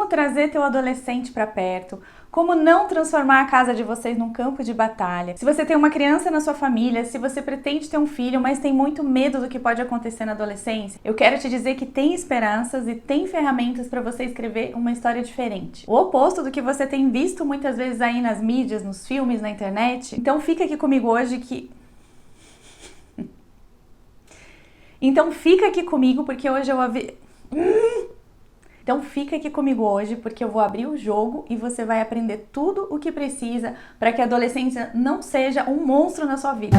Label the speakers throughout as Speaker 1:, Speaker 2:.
Speaker 1: como trazer teu adolescente para perto, como não transformar a casa de vocês num campo de batalha. Se você tem uma criança na sua família, se você pretende ter um filho, mas tem muito medo do que pode acontecer na adolescência, eu quero te dizer que tem esperanças e tem ferramentas para você escrever uma história diferente. O oposto do que você tem visto muitas vezes aí nas mídias, nos filmes, na internet. Então fica aqui comigo hoje porque hoje eu Então fica aqui comigo hoje porque eu vou abrir o jogo e você vai aprender tudo o que precisa para que a adolescência não seja um monstro na sua vida.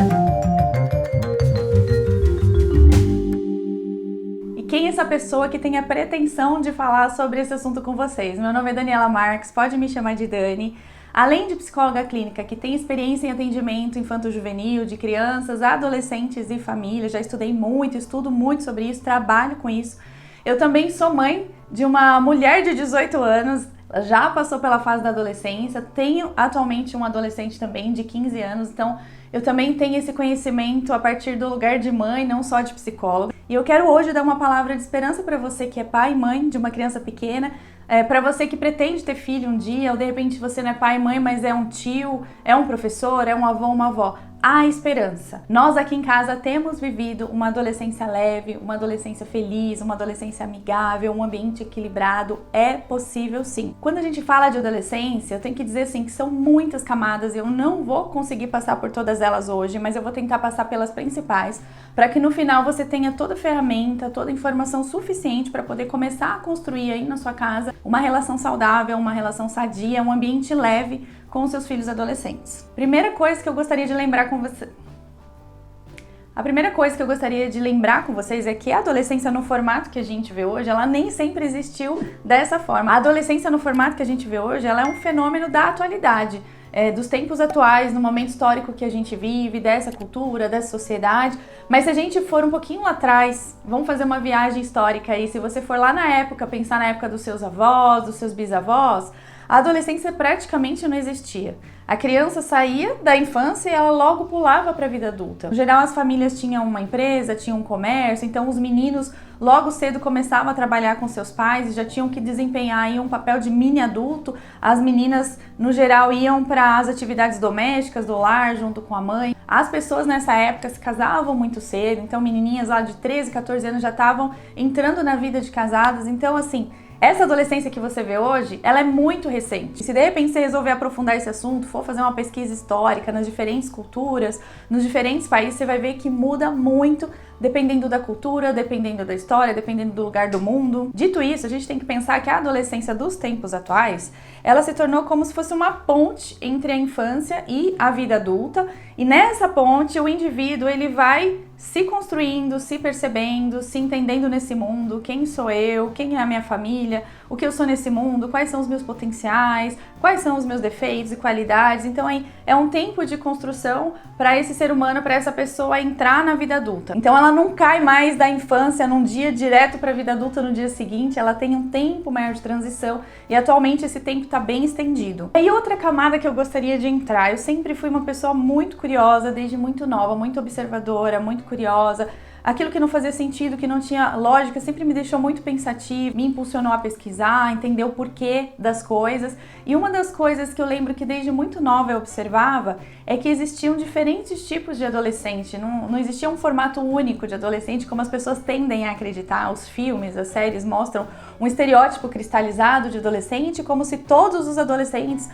Speaker 1: E quem é essa pessoa que tem a pretensão de falar sobre esse assunto com vocês? Meu nome é Daniela Marques, pode me chamar de Dani. Além de psicóloga clínica que tem experiência em atendimento infanto-juvenil, de crianças, adolescentes e famílias, já estudei muito, estudo muito sobre isso, trabalho com isso. Eu também sou mãe de uma mulher de 18 anos, já passou pela fase da adolescência, tenho atualmente um adolescente também de 15 anos, então eu também tenho esse conhecimento a partir do lugar de mãe, não só de psicóloga. E eu quero hoje dar uma palavra de esperança para você que é pai e mãe de uma criança pequena, para você que pretende ter filho um dia, ou de repente você não é pai e mãe, mas é um tio, é um professor, é um avô, uma avó. Há esperança. Nós aqui em casa temos vivido uma adolescência leve, uma adolescência feliz, uma adolescência amigável, um ambiente equilibrado. É possível sim. Quando a gente fala de adolescência, eu tenho que dizer assim que são muitas camadas e eu não vou conseguir passar por todas elas hoje, mas eu vou tentar passar pelas principais, para que no final você tenha toda a ferramenta, toda a informação suficiente para poder começar a construir aí na sua casa uma relação saudável, uma relação sadia, um ambiente leve com seus filhos adolescentes. Primeira coisa que eu gostaria de lembrar com vocês é que a adolescência no formato que a gente vê hoje, ela nem sempre existiu dessa forma. A adolescência no formato que a gente vê hoje, ela é um fenômeno da atualidade, dos tempos atuais, no momento histórico que a gente vive, dessa cultura, dessa sociedade. Mas se a gente for um pouquinho lá atrás, vamos fazer uma viagem histórica aí, se você for lá na época, pensar na época dos seus avós, dos seus bisavós, a adolescência praticamente não existia. A criança saía da infância e ela logo pulava para a vida adulta. No geral, as famílias tinham uma empresa, tinham um comércio, então os meninos logo cedo começavam a trabalhar com seus pais e já tinham que desempenhar aí um papel de mini adulto. As meninas, no geral, iam para as atividades domésticas do lar junto com a mãe. As pessoas nessa época se casavam muito cedo, então menininhas lá de 13, 14 anos já estavam entrando na vida de casadas. Então, assim, essa adolescência que você vê hoje, ela é muito recente. Se de repente você resolver aprofundar esse assunto, for fazer uma pesquisa histórica nas diferentes culturas, nos diferentes países, você vai ver que muda muito dependendo da cultura, dependendo da história, dependendo do lugar do mundo. Dito isso, a gente tem que pensar que a adolescência dos tempos atuais, ela se tornou como se fosse uma ponte entre a infância e a vida adulta, e nessa ponte o indivíduo ele vai se construindo, se percebendo, se entendendo nesse mundo, quem sou eu, quem é a minha família, o que eu sou nesse mundo, quais são os meus potenciais, quais são os meus defeitos e qualidades. Então é um tempo de construção para esse ser humano, para essa pessoa entrar na vida adulta. Então ela não cai mais da infância num dia direto para a vida adulta no dia seguinte, ela tem um tempo maior de transição e atualmente esse tempo está bem estendido. E outra camada que eu gostaria de entrar, eu sempre fui uma pessoa muito curiosa desde muito nova, muito observadora, muito curiosa. Aquilo que não fazia sentido, que não tinha lógica, sempre me deixou muito pensativa, me impulsionou a pesquisar, a entender o porquê das coisas. E uma das coisas que eu lembro que desde muito nova eu observava é que existiam diferentes tipos de adolescente, não existia um formato único de adolescente como as pessoas tendem a acreditar. Os filmes, as séries mostram um estereótipo cristalizado de adolescente, como se todos os adolescentes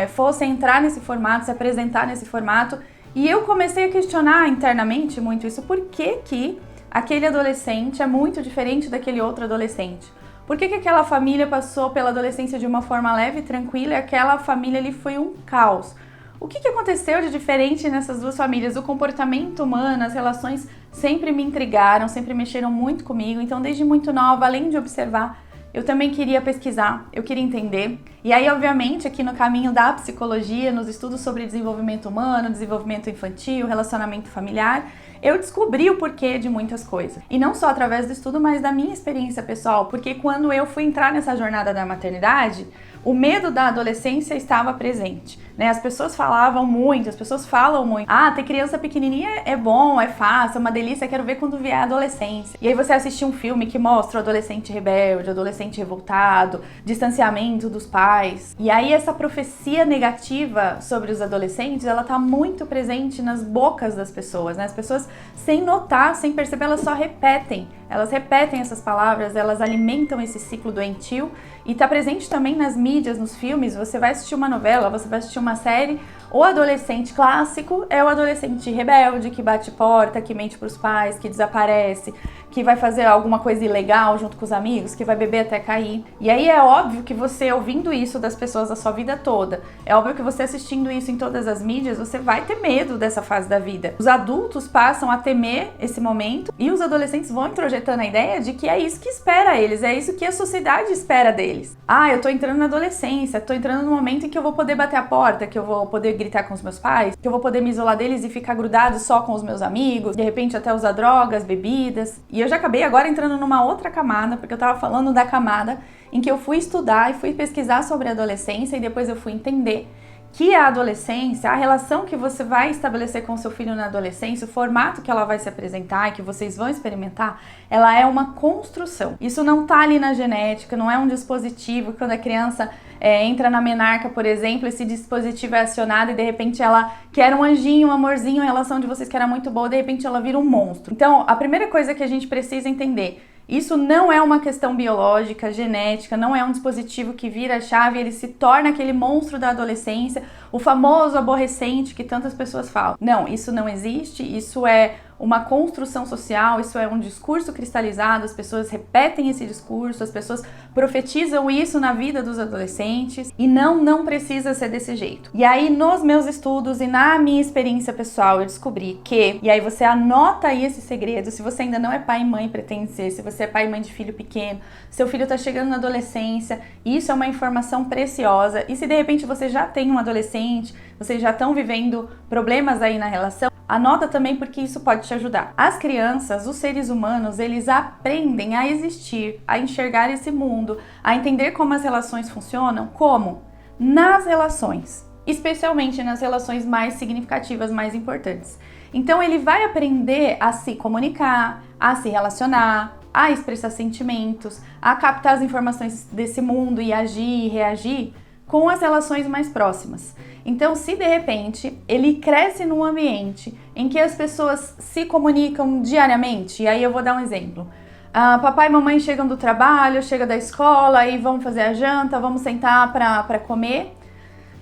Speaker 1: fossem entrar nesse formato, se apresentar nesse formato. E eu comecei a questionar internamente muito isso. Por que aquele adolescente é muito diferente daquele outro adolescente? Por que aquela família passou pela adolescência de uma forma leve e tranquila e aquela família ali foi um caos? O que aconteceu de diferente nessas duas famílias? O comportamento humano, as relações sempre me intrigaram, sempre mexeram muito comigo. Então, desde muito nova, além de observar, eu também queria pesquisar, eu queria entender. E aí, obviamente, aqui no caminho da psicologia, nos estudos sobre desenvolvimento humano, desenvolvimento infantil, relacionamento familiar, eu descobri o porquê de muitas coisas. E não só através do estudo, mas da minha experiência pessoal, porque quando eu fui entrar nessa jornada da maternidade, o medo da adolescência estava presente, né? As pessoas falavam muito, as pessoas falam muito. Ah, ter criança pequenininha é bom, é fácil, é uma delícia, quero ver quando vier a adolescência. E aí você assiste um filme que mostra o adolescente rebelde, o adolescente revoltado, distanciamento dos pais. E aí essa profecia negativa sobre os adolescentes, ela tá muito presente nas bocas das pessoas, né? As pessoas, sem notar, sem perceber, elas só repetem. Elas repetem essas palavras, elas alimentam esse ciclo doentio e tá presente também nas mídias, nos filmes. Você vai assistir uma novela, você vai assistir uma série, o adolescente clássico é o adolescente rebelde, que bate porta, que mente pros pais, que desaparece, que vai fazer alguma coisa ilegal junto com os amigos, que vai beber até cair. E aí é óbvio que você ouvindo isso das pessoas a sua vida toda, é óbvio que você assistindo isso em todas as mídias, você vai ter medo dessa fase da vida. Os adultos passam a temer esse momento e os adolescentes vão introjetando a ideia de que é isso que espera eles, é isso que a sociedade espera deles. Ah, eu tô entrando na adolescência, tô entrando no momento em que eu vou poder bater a porta, que eu vou poder gritar com os meus pais, que eu vou poder me isolar deles e ficar grudado só com os meus amigos, de repente até usar drogas, bebidas. E eu já acabei agora entrando numa outra camada, porque eu tava falando da camada em que eu fui estudar e fui pesquisar sobre a adolescência e depois eu fui entender que a adolescência, a relação que você vai estabelecer com seu filho na adolescência, o formato que ela vai se apresentar e que vocês vão experimentar, ela é uma construção. Isso não tá ali na genética, não é um dispositivo que quando a criança entra na menarca, por exemplo, esse dispositivo é acionado e de repente ela quer um anjinho, um amorzinho, a relação de vocês que era muito boa, de repente ela vira um monstro. Então, a primeira coisa que a gente precisa entender, isso não é uma questão biológica, genética, não é um dispositivo que vira a chave e ele se torna aquele monstro da adolescência, o famoso aborrecente que tantas pessoas falam. Não, isso não existe, isso é uma construção social, isso é um discurso cristalizado, as pessoas repetem esse discurso, as pessoas profetizam isso na vida dos adolescentes e não precisa ser desse jeito. E aí nos meus estudos e na minha experiência pessoal eu descobri que, e aí você anota aí esse segredo, se você ainda não é pai e mãe, pretende ser, se você é pai e mãe de filho pequeno, seu filho tá chegando na adolescência, isso é uma informação preciosa e se de repente você já tem um adolescente, vocês já estão vivendo problemas aí na relação, anota também porque isso pode te ajudar. As crianças, os seres humanos, eles aprendem a existir, a enxergar esse mundo, a entender como as relações funcionam. Como? Nas relações, especialmente nas relações mais significativas, mais importantes. Então ele vai aprender a se comunicar, a se relacionar, a expressar sentimentos, a captar as informações desse mundo e agir e reagir com as relações mais próximas. Então, se de repente ele cresce num ambiente em que as pessoas se comunicam diariamente, e aí eu vou dar um exemplo. Papai e mamãe chegam do trabalho, chegam da escola e vão fazer a janta, vamos sentar para comer.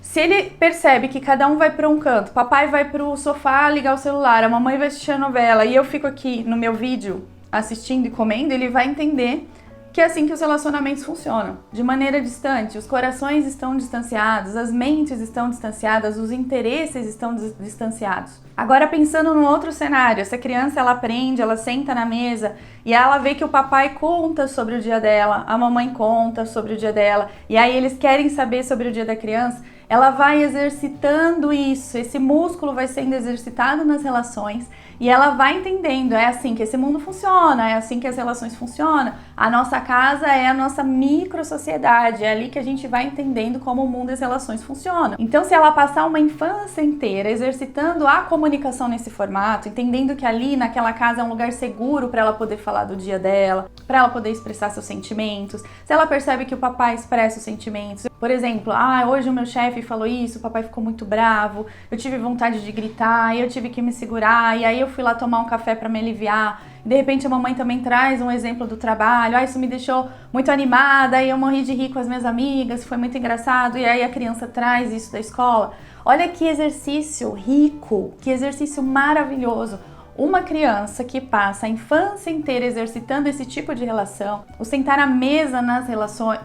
Speaker 1: Se ele percebe que cada um vai para um canto, papai vai pro sofá ligar o celular, a mamãe vai assistir a novela e eu fico aqui no meu vídeo assistindo e comendo, ele vai entender que é assim que os relacionamentos funcionam, de maneira distante, os corações estão distanciados, as mentes estão distanciadas, os interesses estão distanciados. Agora pensando num outro cenário, essa criança ela aprende, ela senta na mesa e ela vê que o papai conta sobre o dia dela, a mamãe conta sobre o dia dela, e aí eles querem saber sobre o dia da criança, ela vai exercitando isso, esse músculo vai sendo exercitado nas relações e ela vai entendendo, é assim que esse mundo funciona, é assim que as relações funcionam. A nossa casa é a nossa micro-sociedade, é ali que a gente vai entendendo como o mundo e as relações funcionam. Então, se ela passar uma infância inteira exercitando a comunicação nesse formato, entendendo que ali naquela casa é um lugar seguro para ela poder falar do dia dela, para ela poder expressar seus sentimentos, se ela percebe que o papai expressa os sentimentos, por exemplo, hoje o meu chefe falou isso, o papai ficou muito bravo, eu tive vontade de gritar, eu tive que me segurar, e aí eu fui lá tomar um café para me aliviar. De repente a mamãe também traz um exemplo do trabalho, isso me deixou muito animada, e eu morri de rir com as minhas amigas, foi muito engraçado, e aí a criança traz isso da escola. Olha que exercício rico, que exercício maravilhoso. Uma criança que passa a infância inteira exercitando esse tipo de relação, o sentar à mesa nas relações,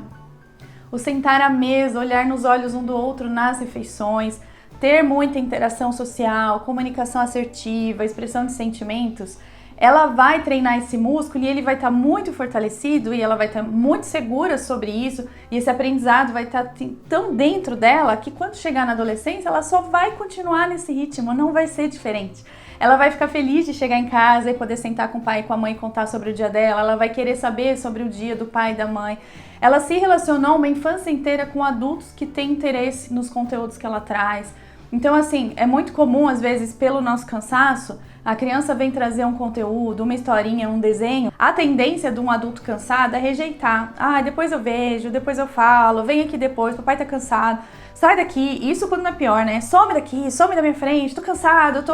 Speaker 1: o sentar à mesa, olhar nos olhos um do outro nas refeições, ter muita interação social, comunicação assertiva, expressão de sentimentos, ela vai treinar esse músculo e ele vai estar muito fortalecido e ela vai estar muito segura sobre isso, e esse aprendizado vai estar tão dentro dela que quando chegar na adolescência ela só vai continuar nesse ritmo, não vai ser diferente. Ela vai ficar feliz de chegar em casa e poder sentar com o pai e com a mãe e contar sobre o dia dela, ela vai querer saber sobre o dia do pai e da mãe. Ela se relacionou uma infância inteira com adultos que têm interesse nos conteúdos que ela traz. Então, assim, é muito comum, às vezes, pelo nosso cansaço, a criança vem trazer um conteúdo, uma historinha, um desenho. A tendência de um adulto cansado é rejeitar. Ah, depois eu vejo, depois eu falo, vem aqui depois, papai tá cansado. Sai daqui, isso quando não é pior, né? Some daqui, some da minha frente, tô cansado,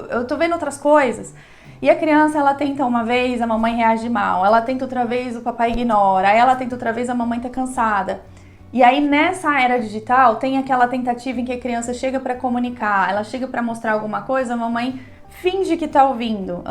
Speaker 1: eu tô vendo outras coisas. E a criança, ela tenta uma vez, a mamãe reage mal. Ela tenta outra vez, o papai ignora. Aí ela tenta outra vez, a mamãe tá cansada. E aí nessa era digital, tem aquela tentativa em que a criança chega pra comunicar, ela chega pra mostrar alguma coisa, a mamãe finge que tá ouvindo.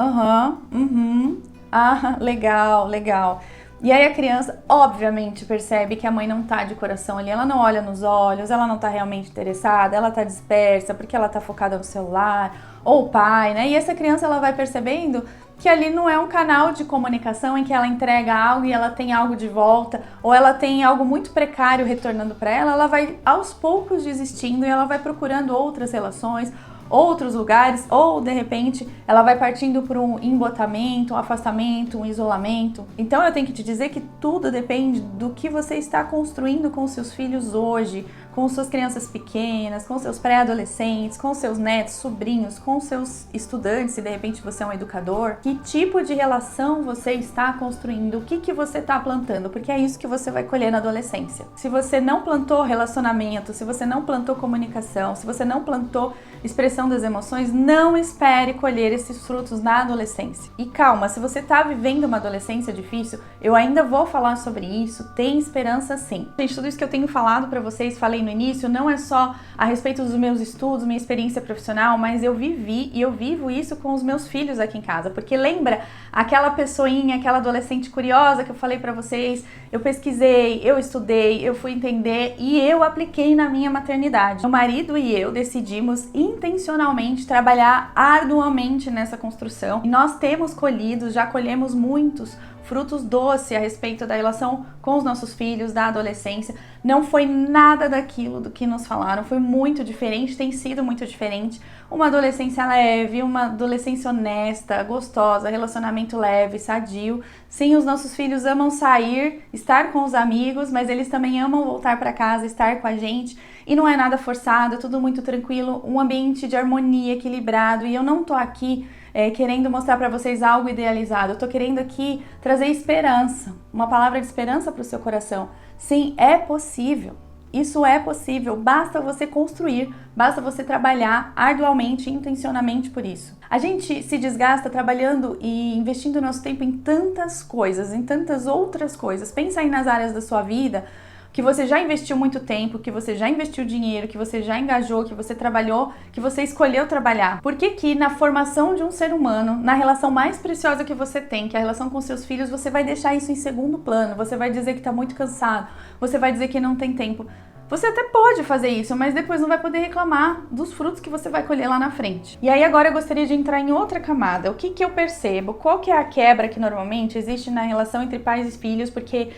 Speaker 1: Legal, legal. E aí a criança, obviamente, percebe que a mãe não tá de coração ali, ela não olha nos olhos, ela não tá realmente interessada, ela tá dispersa porque ela tá focada no celular, ou o pai, né? E essa criança, ela vai percebendo que ali não é um canal de comunicação em que ela entrega algo e ela tem algo de volta, ou ela tem algo muito precário retornando para ela vai aos poucos desistindo e ela vai procurando outras relações, outros lugares, ou de repente ela vai partindo por um embotamento, um afastamento, um isolamento. Então eu tenho que te dizer que tudo depende do que você está construindo com seus filhos hoje, com suas crianças pequenas, com seus pré-adolescentes, com seus netos, sobrinhos, com seus estudantes, se de repente você é um educador. Que tipo de relação você está construindo? O que você está plantando? Porque é isso que você vai colher na adolescência. Se você não plantou relacionamento, se você não plantou comunicação, se você não plantou expressão das emoções, não espere colher esses frutos na adolescência. E calma, se você está vivendo uma adolescência difícil, eu ainda vou falar sobre isso, tem esperança sim. Gente, tudo isso que eu tenho falado para vocês, falei no início, não é só a respeito dos meus estudos, minha experiência profissional, mas eu vivi e eu vivo isso com os meus filhos aqui em casa, porque lembra aquela pessoinha, aquela adolescente curiosa que eu falei pra vocês, eu pesquisei, eu estudei, eu fui entender e eu apliquei na minha maternidade. Meu marido e eu decidimos intencionalmente trabalhar arduamente nessa construção e nós temos colhido, já colhemos muitos frutos doces a respeito da relação com os nossos filhos, da adolescência. Não foi nada daquilo do que nos falaram, foi muito diferente, tem sido muito diferente. Uma adolescência leve, uma adolescência honesta, gostosa, relacionamento leve, sadio. Sim, os nossos filhos amam sair, estar com os amigos, mas eles também amam voltar para casa, estar com a gente. E não é nada forçado, é tudo muito tranquilo, um ambiente de harmonia, equilibrado. E eu não tô aqui querendo mostrar para vocês algo idealizado. Eu tô querendo aqui trazer esperança, uma palavra de esperança para o seu coração. Sim, é possível. Isso é possível, basta você construir, basta você trabalhar arduamente, intencionalmente por isso. A gente se desgasta trabalhando e investindo nosso tempo em tantas coisas, em tantas outras coisas. Pensa aí nas áreas da sua vida que você já investiu muito tempo, que você já investiu dinheiro, que você já engajou, que você trabalhou, que você escolheu trabalhar. Por que que na formação de um ser humano, na relação mais preciosa que você tem, que é a relação com seus filhos, você vai deixar isso em segundo plano? Você vai dizer que está muito cansado, você vai dizer que não tem tempo. Você até pode fazer isso, mas depois não vai poder reclamar dos frutos que você vai colher lá na frente. E aí agora eu gostaria de entrar em outra camada. O que que eu percebo? Qual que é a quebra que normalmente existe na relação entre pais e filhos? Porque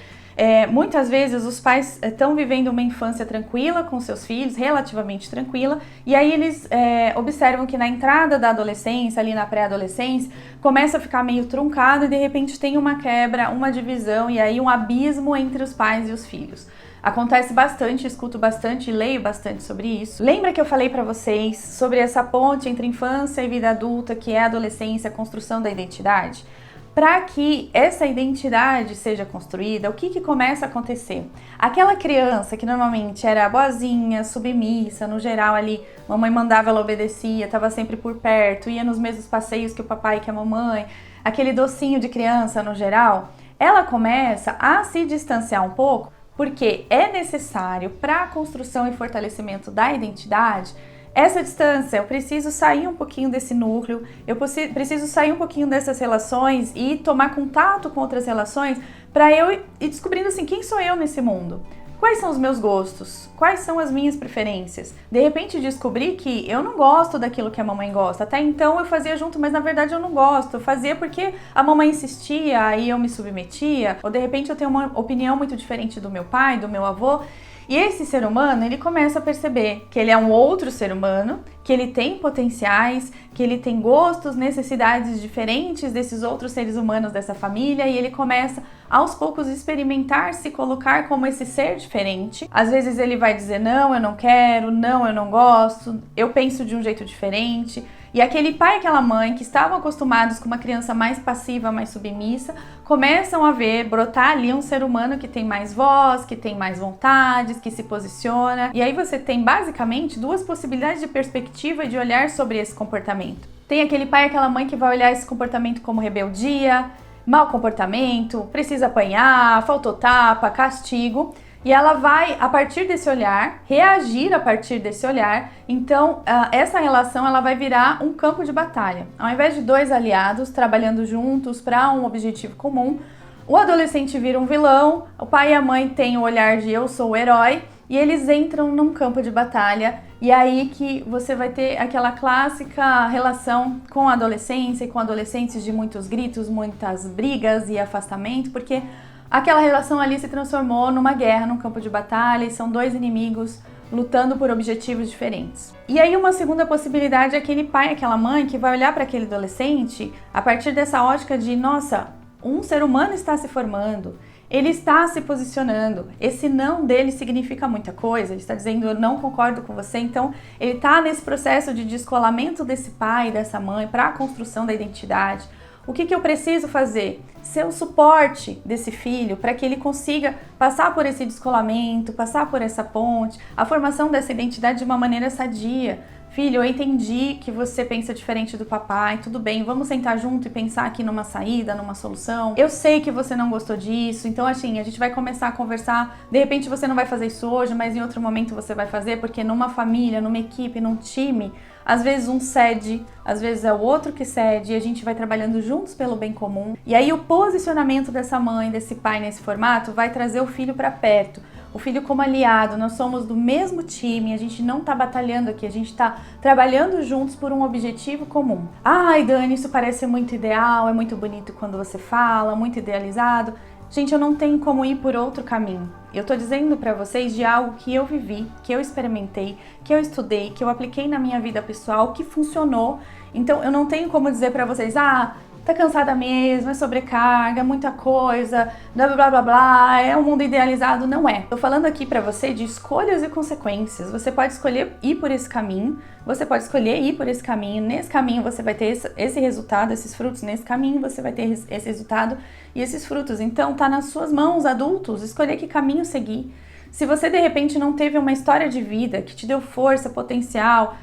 Speaker 1: muitas vezes os pais estão vivendo uma infância tranquila com seus filhos, relativamente tranquila, e aí eles observam que na entrada da adolescência, ali na pré-adolescência, começa a ficar meio truncado e de repente tem uma quebra, uma divisão e aí um abismo entre os pais e os filhos. Acontece bastante, escuto bastante, leio bastante sobre isso. Lembra que eu falei pra vocês sobre essa ponte entre infância e vida adulta, que é a adolescência, a construção da identidade? Para que essa identidade seja construída, o que começa a acontecer? Aquela criança que normalmente era boazinha, submissa, no geral ali, mamãe mandava, ela obedecia, estava sempre por perto, ia nos mesmos passeios que o papai e que a mamãe, aquele docinho de criança no geral, ela começa a se distanciar um pouco, porque é necessário para a construção e fortalecimento da identidade essa distância. Eu preciso sair um pouquinho desse núcleo, eu preciso sair um pouquinho dessas relações e tomar contato com outras relações para eu ir descobrindo assim, quem sou eu nesse mundo? Quais são os meus gostos? Quais são as minhas preferências? De repente descobri que eu não gosto daquilo que a mamãe gosta. Até então eu fazia junto, mas na verdade eu não gosto. Eu fazia porque a mamãe insistia, aí eu me submetia. Ou de repente eu tenho uma opinião muito diferente do meu pai, do meu avô. E esse ser humano, ele começa a perceber que ele é um outro ser humano, que ele tem potenciais, que ele tem gostos, necessidades diferentes desses outros seres humanos dessa família, e ele começa aos poucos experimentar se colocar como esse ser diferente. Às vezes ele vai dizer não, eu não quero, não, eu não gosto, eu penso de um jeito diferente. E aquele pai e aquela mãe que estavam acostumados com uma criança mais passiva, mais submissa, começam a ver, brotar ali um ser humano que tem mais voz, que tem mais vontades, que se posiciona. E aí você tem basicamente duas possibilidades de perspectiva e de olhar sobre esse comportamento. Tem aquele pai e aquela mãe que vai olhar esse comportamento como rebeldia, mau comportamento, precisa apanhar, faltou tapa, castigo. E ela vai, a partir desse olhar, reagir a partir desse olhar. Então, essa relação ela vai virar um campo de batalha. Ao invés de dois aliados trabalhando juntos para um objetivo comum, o adolescente vira um vilão, o pai e a mãe têm o olhar de eu sou o herói, e eles entram num campo de batalha. E aí que você vai ter aquela clássica relação com a adolescência e com adolescentes de muitos gritos, muitas brigas e afastamento, porque aquela relação ali se transformou numa guerra, num campo de batalha, e são dois inimigos lutando por objetivos diferentes. E aí uma segunda possibilidade é aquele pai, aquela mãe que vai olhar para aquele adolescente a partir dessa ótica de, nossa, um ser humano está se formando, ele está se posicionando, esse não dele significa muita coisa, ele está dizendo eu não concordo com você, então ele está nesse processo de descolamento desse pai e dessa mãe para a construção da identidade. O que eu preciso fazer? Ser o suporte desse filho para que ele consiga passar por esse descolamento, passar por essa ponte, a formação dessa identidade de uma maneira sadia. Filho, eu entendi que você pensa diferente do papai, tudo bem, vamos sentar junto e pensar aqui numa saída, numa solução. Eu sei que você não gostou disso, então assim, a gente vai começar a conversar, de repente você não vai fazer isso hoje, mas em outro momento você vai fazer, porque numa família, numa equipe, num time, às vezes um cede, às vezes é o outro que cede, e a gente vai trabalhando juntos pelo bem comum. E aí o posicionamento dessa mãe, desse pai nesse formato vai trazer o filho para perto. O filho como aliado, nós somos do mesmo time, a gente não tá batalhando aqui, a gente tá trabalhando juntos por um objetivo comum. Ai, Dani, isso parece muito ideal, é muito bonito quando você fala, muito idealizado. Gente, eu não tenho como ir por outro caminho. Eu tô dizendo pra vocês de algo que eu vivi, que eu experimentei, que eu estudei, que eu apliquei na minha vida pessoal, que funcionou. Então eu não tenho como dizer pra vocês, tá cansada mesmo, é sobrecarga, muita coisa, blá blá blá blá, é um mundo idealizado. Não é. Tô falando aqui pra você de escolhas e consequências. Você pode escolher ir por esse caminho, você pode escolher ir por esse caminho. Nesse caminho você vai ter esse resultado, esses frutos. Nesse caminho você vai ter esse resultado e esses frutos. Então tá nas suas mãos, adultos, escolher que caminho seguir. Se você de repente não teve uma história de vida que te deu força, potencial,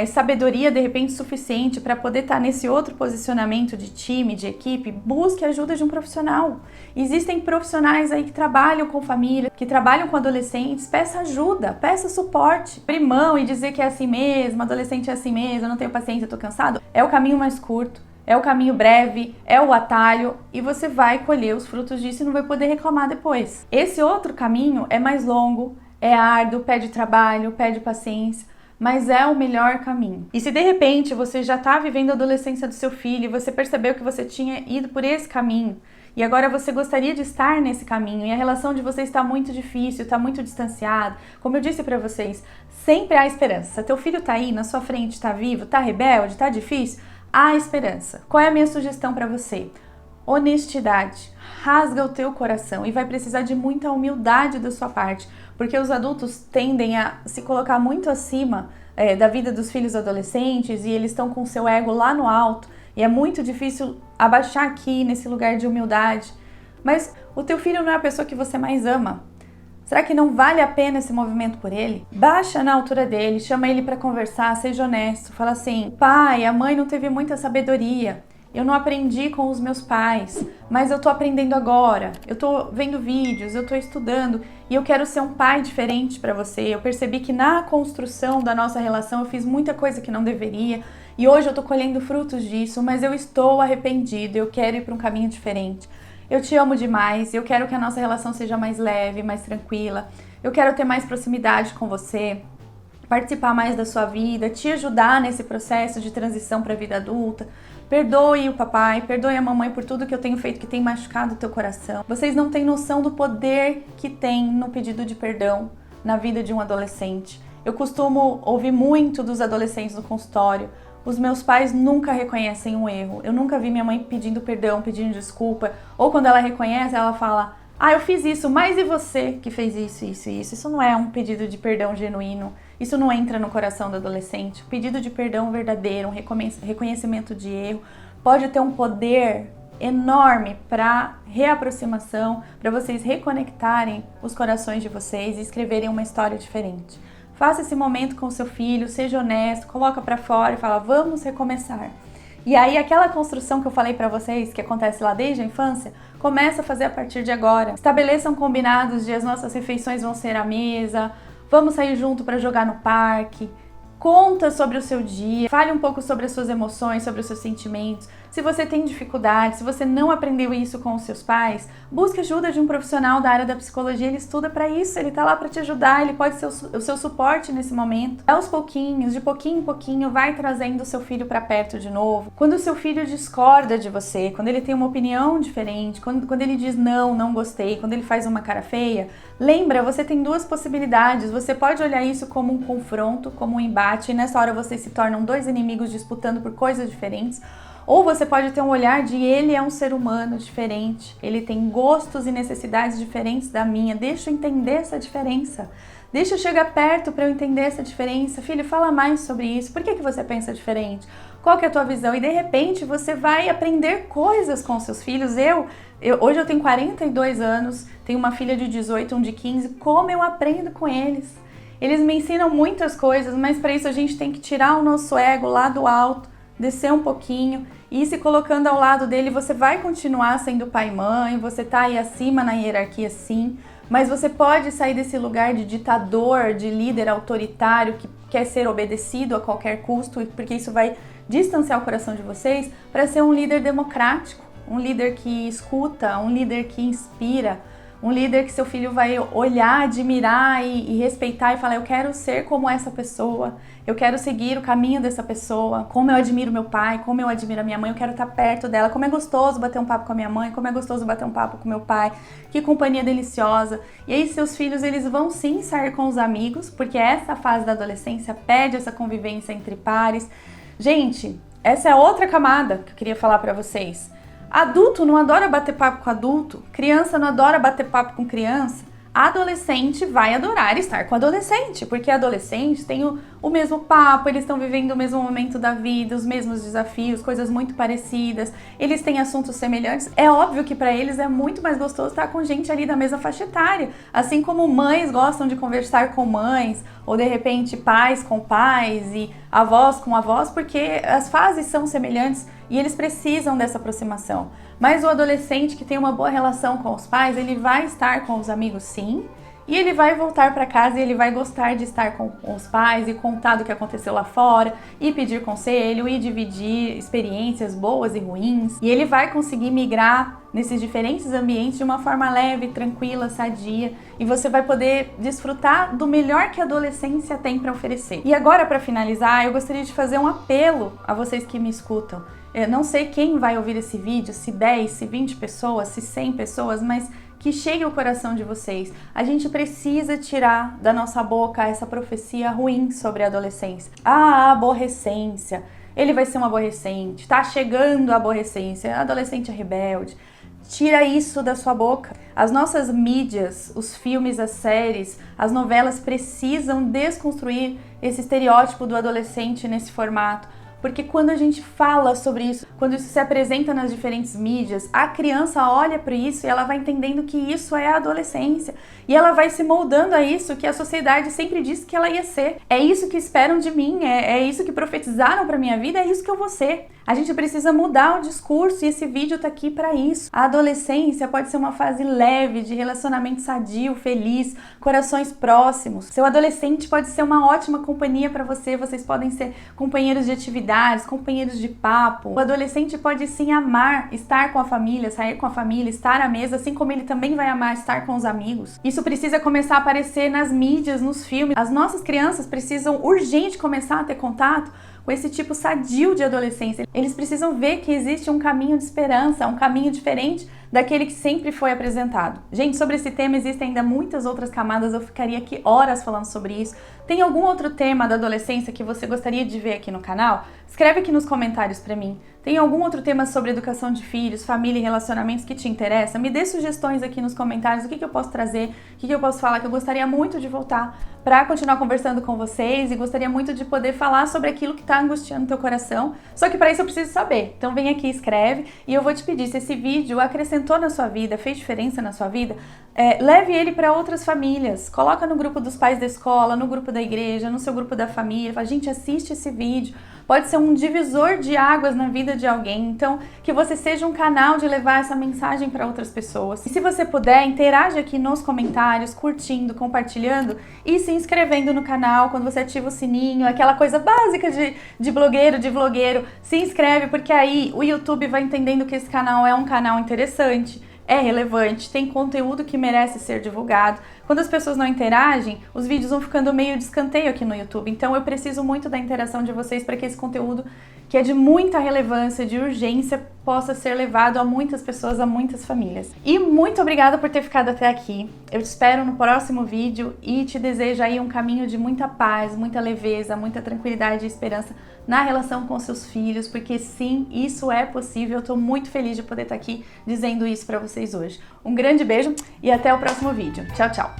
Speaker 1: sabedoria de repente suficiente para poder estar nesse outro posicionamento de time, de equipe, busque a ajuda de um profissional. Existem profissionais aí que trabalham com família, que trabalham com adolescentes, peça ajuda, peça suporte. Abrir mão e dizer que é assim mesmo, adolescente é assim mesmo, eu não tenho paciência, eu tô cansado, é o caminho mais curto. É o caminho breve, é o atalho, e você vai colher os frutos disso e não vai poder reclamar depois. Esse outro caminho é mais longo, é árduo, pede trabalho, pede paciência, mas é o melhor caminho. E se de repente você já está vivendo a adolescência do seu filho e você percebeu que você tinha ido por esse caminho, e agora você gostaria de estar nesse caminho, e a relação de vocês está muito difícil, está muito distanciada, como eu disse para vocês, sempre há esperança. Se teu filho está aí na sua frente, está vivo, está rebelde, está difícil, há esperança. Qual é a minha sugestão para você? Honestidade. Rasga o teu coração, e vai precisar de muita humildade da sua parte, porque os adultos tendem a se colocar muito acima da vida dos filhos adolescentes, e eles estão com o seu ego lá no alto, e é muito difícil abaixar aqui nesse lugar de humildade. Mas o teu filho não é a pessoa que você mais ama. Será que não vale a pena esse movimento por ele? Baixa na altura dele, chama ele para conversar, seja honesto. Fala assim, pai, a mãe não teve muita sabedoria. Eu não aprendi com os meus pais, mas eu tô aprendendo agora. Eu tô vendo vídeos, eu tô estudando e eu quero ser um pai diferente para você. Eu percebi que na construção da nossa relação eu fiz muita coisa que não deveria e hoje eu tô colhendo frutos disso, mas eu estou arrependido, eu quero ir para um caminho diferente. eu te amo demais, eu quero que a nossa relação seja mais leve, mais tranquila, eu quero ter mais proximidade com você, participar mais da sua vida, te ajudar nesse processo de transição para a vida adulta. Perdoe o papai, perdoe a mamãe por tudo que eu tenho feito que tem machucado o teu coração. Vocês não têm noção do poder que tem no pedido de perdão na vida de um adolescente. Eu costumo ouvir muito dos adolescentes no consultório: os meus pais nunca reconhecem um erro. Eu nunca vi minha mãe pedindo perdão, pedindo desculpa. Ou quando ela reconhece, ela fala: ah, eu fiz isso, mas e você que fez isso, isso e isso? Isso não é um pedido de perdão genuíno. Isso não entra no coração do adolescente. O pedido de perdão verdadeiro, um reconhecimento de erro, pode ter um poder enorme para reaproximação, para vocês reconectarem os corações de vocês e escreverem uma história diferente. Faça esse momento com o seu filho, seja honesto, coloca para fora e fala: vamos recomeçar. E aí aquela construção que eu falei para vocês, que acontece lá desde a infância, começa a fazer a partir de agora. Estabeleçam combinados de as nossas refeições vão ser à mesa, vamos sair junto para jogar no parque. Conta sobre o seu dia, fale um pouco sobre as suas emoções, sobre os seus sentimentos. Se você tem dificuldade, se você não aprendeu isso com os seus pais, busque ajuda de um profissional da área da psicologia. Ele estuda para isso, ele tá lá para te ajudar, ele pode ser o seu suporte nesse momento. Aos pouquinhos, de pouquinho em pouquinho, vai trazendo o seu filho para perto de novo. Quando o seu filho discorda de você, quando ele tem uma opinião diferente, quando ele diz não gostei, quando ele faz uma cara feia, lembra, você tem duas possibilidades. Você pode olhar isso como um confronto, como um embate, e nessa hora vocês se tornam dois inimigos disputando por coisas diferentes. Ou você pode ter um olhar de ele é um ser humano diferente, ele tem gostos e necessidades diferentes da minha, deixa eu entender essa diferença, deixa eu chegar perto para eu entender essa diferença. Filho, fala mais sobre isso, por que você pensa diferente? Qual que é a tua visão? E de repente você vai aprender coisas com seus filhos. Hoje eu tenho 42 anos, tenho uma filha de 18, um de 15, como eu aprendo com eles? Eles me ensinam muitas coisas, mas para isso a gente tem que tirar o nosso ego lá do alto, descer um pouquinho e ir se colocando ao lado dele. Você vai continuar sendo pai e mãe, você tá aí acima na hierarquia sim, mas você pode sair desse lugar de ditador, de líder autoritário que quer ser obedecido a qualquer custo, porque isso vai distanciar o coração de vocês, para ser um líder democrático, um líder que escuta, um líder que inspira, um líder que seu filho vai olhar, admirar e respeitar e falar: eu quero ser como essa pessoa, eu quero seguir o caminho dessa pessoa, como eu admiro meu pai, como eu admiro a minha mãe, eu quero estar perto dela, como é gostoso bater um papo com a minha mãe, como é gostoso bater um papo com meu pai, que companhia deliciosa. E aí seus filhos, eles vão sim sair com os amigos, porque essa fase da adolescência pede essa convivência entre pares. Gente, essa é outra camada que eu queria falar pra vocês. Adulto não adora bater papo com adulto, criança não adora bater papo com criança, adolescente vai adorar estar com adolescente, porque adolescentes têm o mesmo papo, eles estão vivendo o mesmo momento da vida, os mesmos desafios, coisas muito parecidas, eles têm assuntos semelhantes. É óbvio que para eles é muito mais gostoso estar com gente ali da mesma faixa etária, assim como mães gostam de conversar com mães, ou de repente pais com pais e avós com avós, porque as fases são semelhantes e eles precisam dessa aproximação. Mas o adolescente que tem uma boa relação com os pais, ele vai estar com os amigos sim, e ele vai voltar para casa e ele vai gostar de estar com os pais e contar do que aconteceu lá fora, e pedir conselho, e dividir experiências boas e ruins. E ele vai conseguir migrar nesses diferentes ambientes de uma forma leve, tranquila, sadia, e você vai poder desfrutar do melhor que a adolescência tem para oferecer. E agora, para finalizar, eu gostaria de fazer um apelo a vocês que me escutam. Eu não sei quem vai ouvir esse vídeo, se 10, se 20 pessoas, se 100 pessoas, mas que chegue ao coração de vocês. A gente precisa tirar da nossa boca essa profecia ruim sobre a adolescência. Ah, a aborrecência, ele vai ser um aborrecente, tá chegando a aborrecência, adolescente é rebelde. Tira isso da sua boca. As nossas mídias, os filmes, as séries, as novelas precisam desconstruir esse estereótipo do adolescente nesse formato. Porque quando a gente fala sobre isso, quando isso se apresenta nas diferentes mídias, a criança olha para isso e ela vai entendendo que isso é a adolescência. E ela vai se moldando a isso que a sociedade sempre disse que ela ia ser. É isso que esperam de mim, é isso que profetizaram para minha vida, é isso que eu vou ser. A gente precisa mudar o discurso e esse vídeo tá aqui para isso. A adolescência pode ser uma fase leve, de relacionamento sadio, feliz, corações próximos. Seu adolescente pode ser uma ótima companhia para você, vocês podem ser companheiros de atividade, atividades, companheiros de papo. O adolescente pode sim amar estar com a família, sair com a família, estar à mesa, assim como ele também vai amar estar com os amigos. Isso precisa começar a aparecer nas mídias, nos filmes. As nossas crianças precisam urgente começar a ter contato com esse tipo sadio de adolescência. Eles precisam ver que existe um caminho de esperança, um caminho diferente daquele que sempre foi apresentado. Gente, sobre esse tema existem ainda muitas outras camadas, eu ficaria aqui horas falando sobre isso. Tem algum outro tema da adolescência que você gostaria de ver aqui no canal? Escreve aqui nos comentários pra mim. Tem algum outro tema sobre educação de filhos, família e relacionamentos que te interessa? Me dê sugestões aqui nos comentários, o que eu posso trazer, o que eu posso falar, que eu gostaria muito de voltar para continuar conversando com vocês e gostaria muito de poder falar sobre aquilo que está angustiando teu coração. Só que para isso eu preciso saber. Então vem aqui, escreve e eu vou te pedir, se esse vídeo acrescentou na sua vida, fez diferença na sua vida, leve ele para outras famílias. Coloca no grupo dos pais da escola, no grupo da igreja, no seu grupo da família. Fala, gente, assiste esse vídeo. Pode ser um divisor de águas na vida de alguém. Então, que você seja um canal de levar essa mensagem para outras pessoas. E se você puder, interage aqui nos comentários, curtindo, compartilhando e se inscrevendo no canal. Quando você ativa o sininho, aquela coisa básica de blogueiro, de vlogueiro, se inscreve, porque aí o YouTube vai entendendo que esse canal é um canal interessante, é relevante, tem conteúdo que merece ser divulgado. Quando as pessoas não interagem, os vídeos vão ficando meio de escanteio aqui no YouTube. Então eu preciso muito da interação de vocês para que esse conteúdo, que é de muita relevância, de urgência, possa ser levado a muitas pessoas, a muitas famílias. E muito obrigada por ter ficado até aqui. Eu te espero no próximo vídeo e te desejo aí um caminho de muita paz, muita leveza, muita tranquilidade e esperança na relação com seus filhos, porque sim, isso é possível. Eu tô muito feliz de poder estar aqui dizendo isso para vocês hoje. Um grande beijo e até o próximo vídeo. Tchau, tchau!